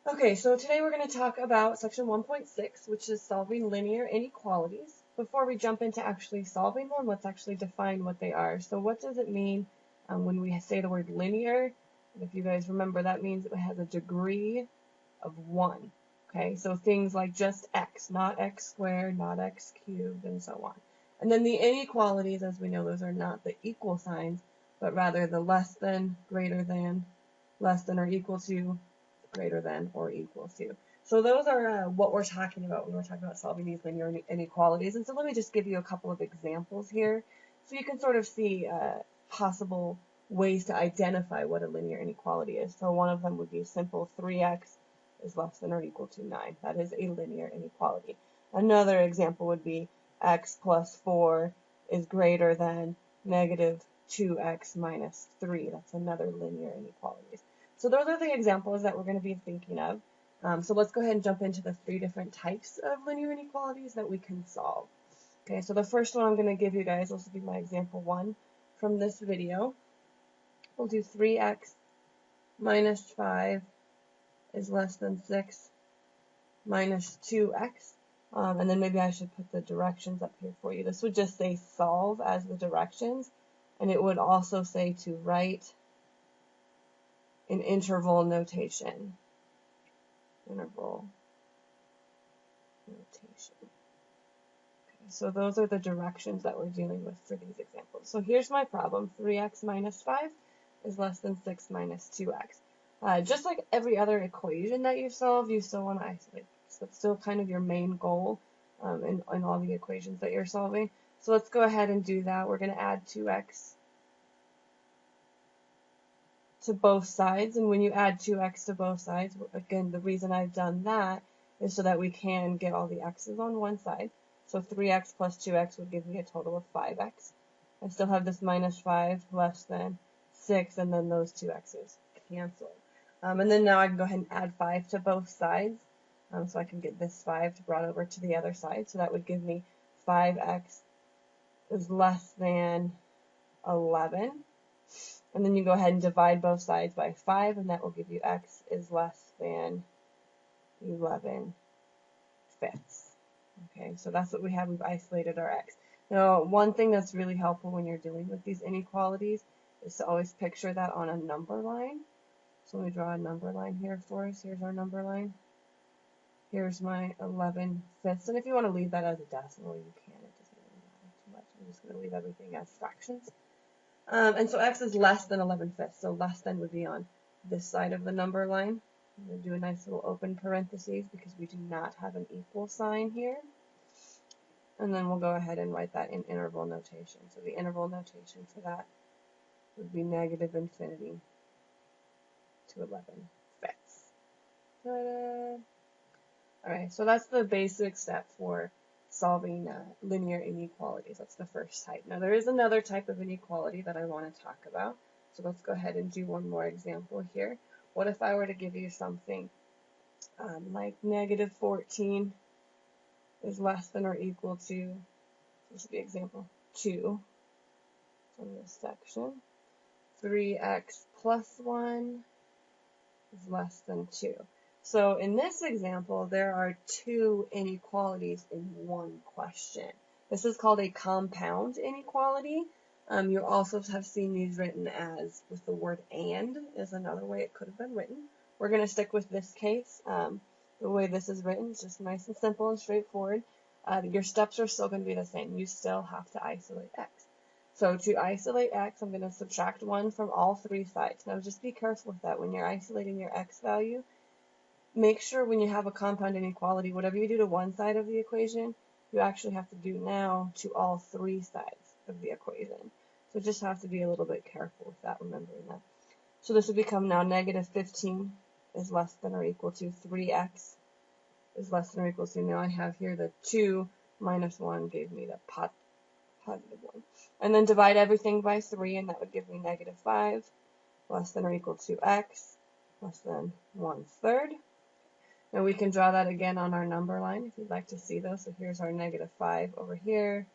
Okay, so today we're going to talk about section 1.6, which is solving linear inequalities. Before we jump into actually solving them, let's actually define what they are. So what does it mean when we say the word linear? And if you guys remember, that means it has a degree of 1. Okay, so things like just x, not x squared, not x cubed, and so on. And then the inequalities, as we know, those are not the equal signs, but rather the less than, greater than, less than or equal to, greater than or equal to. So those are what we're talking about when we're talking about solving these linear inequalities. And so let me just give you a couple of examples here so you can sort of see possible ways to identify what a linear inequality is. So one of them would be simple 3x is less than or equal to 9. That is a linear inequality. Another example would be x plus 4 is greater than negative 2x minus 3. That's another linear inequality. So those are the examples that we're going to be thinking of. So let's go ahead and jump into the 3 different types of linear inequalities that we can solve. Okay, so the first one I'm going to give you guys, this will be my example 1 from this video. We'll do 3x minus 5 is less than 6 minus 2x. And then maybe I should put the directions up here for you. This would just say solve as the directions, and it would also say to write in interval notation. Interval notation. Okay, so those are the directions that we're dealing with for these examples. So here's my problem. 3x minus 5 is less than 6 minus 2x. Just like every other equation that you solve, you still want to isolate. So that's still kind of your main goal in all the equations that you're solving. So let's go ahead and do that. We're going to add 2x to both sides, and when you add 2x to both sides, again, the reason I've done that is so that we can get all the x's on one side. So 3x plus 2x would give me a total of 5x. I still have this minus 5 less than 6, and then those two x's cancel. And then now I can go ahead and add 5 to both sides, so I can get this 5 brought over to the other side. So that would give me 5x is less than 11. And then you go ahead and divide both sides by 5, and that will give you x is less than 11 fifths. Okay, so that's what we have. We've isolated our x. Now, one thing that's really helpful when you're dealing with these inequalities is to always picture that on a number line. So let me draw a number line here for us. Here's our number line. Here's my 11 fifths. And if you want to leave that as a decimal, you can. It doesn't really matter too much. I'm just going to leave everything as fractions. And so x is less than 11 fifths, so less than would be on this side of the number line. I'm going to do a nice little open parentheses because we do not have an equal sign here. And then we'll go ahead and write that in interval notation. So the interval notation for that would be negative infinity to 11 fifths. Ta-da! Alright, so that's the basic step for solving linear inequalities. That's the first type. Now there is another type of inequality that I want to talk about. So let's go ahead and do one more example here. What if I were to give you something like negative 14 is less than or equal to, this would be example 2 from this section. 3x plus 1 is less than 2. So in this example, there are 2 inequalities in one question. This is called a compound inequality. You also have seen these written as with the word and is another way it could have been written. We're going to stick with this case. The way this is written is just nice and simple and straightforward. Your steps are still going to be the same. You still have to isolate x. So to isolate x, I'm going to subtract 1 from all 3 sides. Now just be careful with that when you're isolating your x value. Make sure when you have a compound inequality, whatever you do to one side of the equation, you actually have to do now to all 3 sides of the equation. So just have to be a little bit careful with that, remembering that. So this would become now negative 15 is less than or equal to 3x is less than or equal to, now I have here the 2 minus 1 gave me the positive 1. And then divide everything by 3, and that would give me negative 5 less than or equal to x less than 1/3. Now we can draw that again on our number line if you'd like to see those. So here's our negative 5 over here.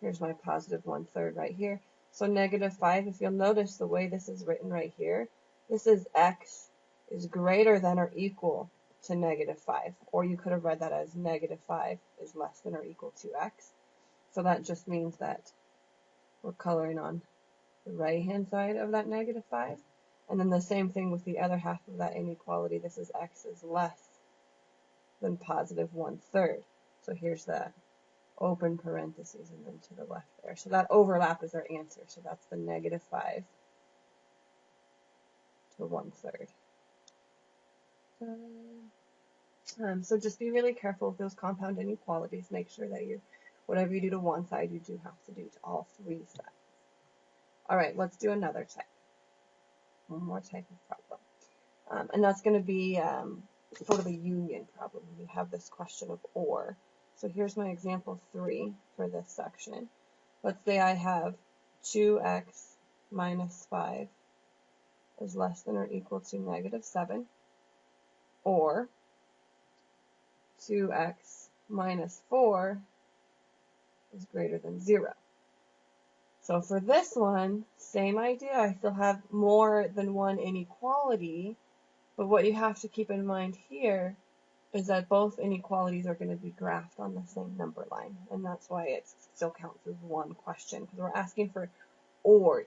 Here's my positive 1/3 right here. So negative 5, if you'll notice the way this is written right here, this is x is greater than or equal to negative 5. Or you could have read that as negative 5 is less than or equal to x. So that just means that we're coloring on the right-hand side of that negative 5. And then the same thing with the other half of that inequality. This is x is less than positive 1/3. So here's the open parentheses and then to the left there. So that overlap is our answer. So that's the negative 5 to 1/3. So just be really careful with those compound inequalities. Make sure that whatever you do to one side, you do have to do to all three sides. All right, let's do another type. One more type of problem. And that's going to be sort of a union problem. We have this question of or. So here's my example 3 for this section. Let's say I have 2x minus 5 is less than or equal to negative 7, or 2x minus 4 is greater than 0. So for this one, same idea. I still have more than one inequality, but what you have to keep in mind here is that both inequalities are going to be graphed on the same number line, and that's why it still counts as one question, because we're asking for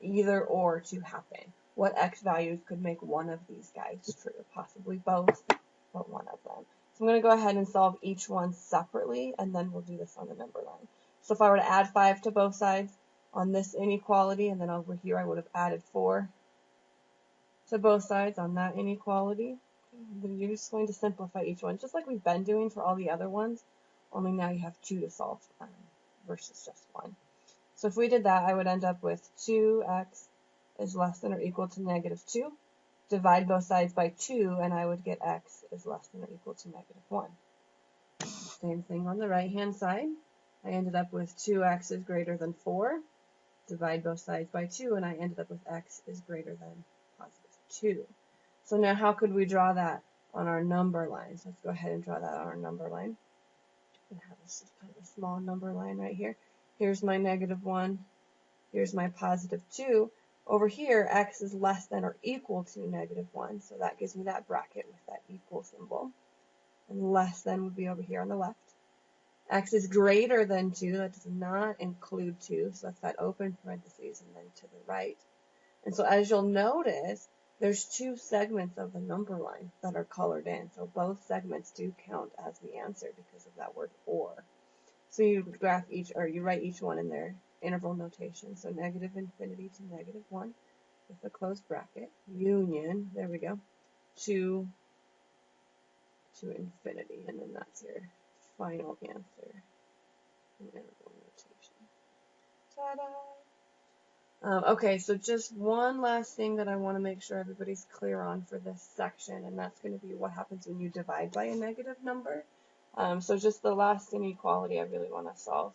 either or to happen. What x values could make one of these guys true? Possibly both, but one of them. So I'm going to go ahead and solve each one separately, and then we'll do this on the number line. So if I were to add 5 to both sides on this inequality, and then over here I would have added 4 to both sides on that inequality, then you're just going to simplify each one, just like we've been doing for all the other ones, only now you have 2 to solve versus just 1. So if we did that, I would end up with 2x is less than or equal to negative 2. Divide both sides by 2, and I would get x is less than or equal to negative 1. Same thing on the right-hand side. I ended up with 2x is greater than 4. Divide both sides by 2, and I ended up with x is greater than positive 2. So now how could we draw that on our number line? So let's go ahead and draw that on our number line. And have this kind of a small number line right here. Here's my negative 1. Here's my positive 2. Over here, x is less than or equal to negative 1. So that gives me that bracket with that equal symbol. And less than would be over here on the left. X is greater than 2. That does not include 2. So that's that open parentheses and then to the right. And so as you'll notice, there's 2 segments of the number line that are colored in. So both segments do count as the answer because of that word or. So you graph each, or you write each one in their interval notation. So negative infinity to negative 1 with a closed bracket. Union, there we go, 2 to infinity. And then that's your final answer in interval notation. Ta-da! Okay, so just one last thing that I want to make sure everybody's clear on for this section, and that's going to be what happens when you divide by a negative number. So just the last inequality I really want to solve.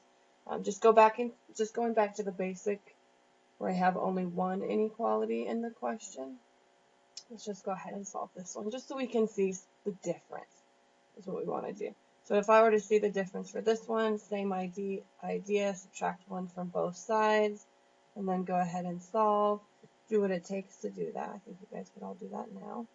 Just going back to the basic where I have only one inequality in the question. Let's just go ahead and solve this one, just so we can see the difference is what we want to do. So if I were to see the difference for this one, same idea, subtract 1 from both sides, and then go ahead and solve. Do what it takes to do that. I think you guys could all do that now.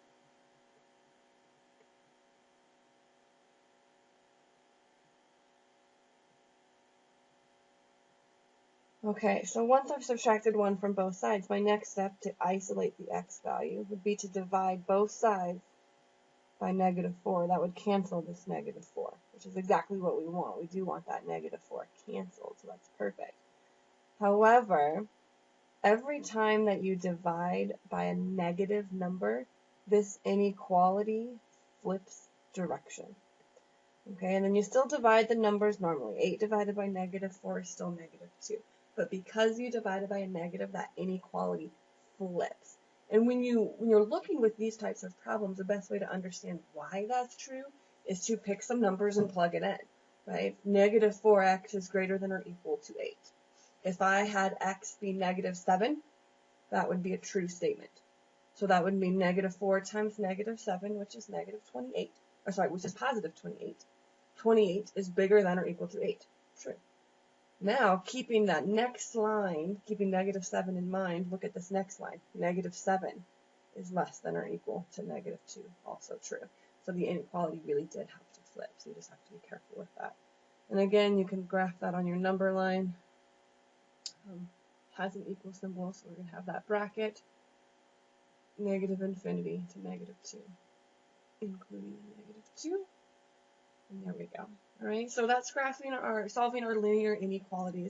Okay, so once I've subtracted 1 from both sides, my next step to isolate the x value would be to divide both sides by negative 4. That would cancel this negative 4, which is exactly what we want. We do want that negative 4 canceled, so that's perfect. However, every time that you divide by a negative number, this inequality flips direction. Okay, and then you still divide the numbers normally. 8 divided by negative 4 is still negative 2. But because you divided by a negative, that inequality flips. And when you're looking with these types of problems, the best way to understand why that's true is to pick some numbers and plug it in, right? Negative 4x is greater than or equal to 8. If I had x be negative 7, that would be a true statement. So that would mean negative 4 times negative 7, which is negative 28. Or sorry, which is positive 28. 28 is bigger than or equal to 8. True. Now, keeping that next line, keeping negative 7 in mind, look at this next line. Negative 7 is less than or equal to negative 2. Also true. So the inequality really did have to flip, so you just have to be careful with that. And again, you can graph that on your number line. Has an equal symbol, so we're going to have that bracket, negative infinity to negative 2, including a negative 2. And there we go. All right, so that's solving our linear inequalities.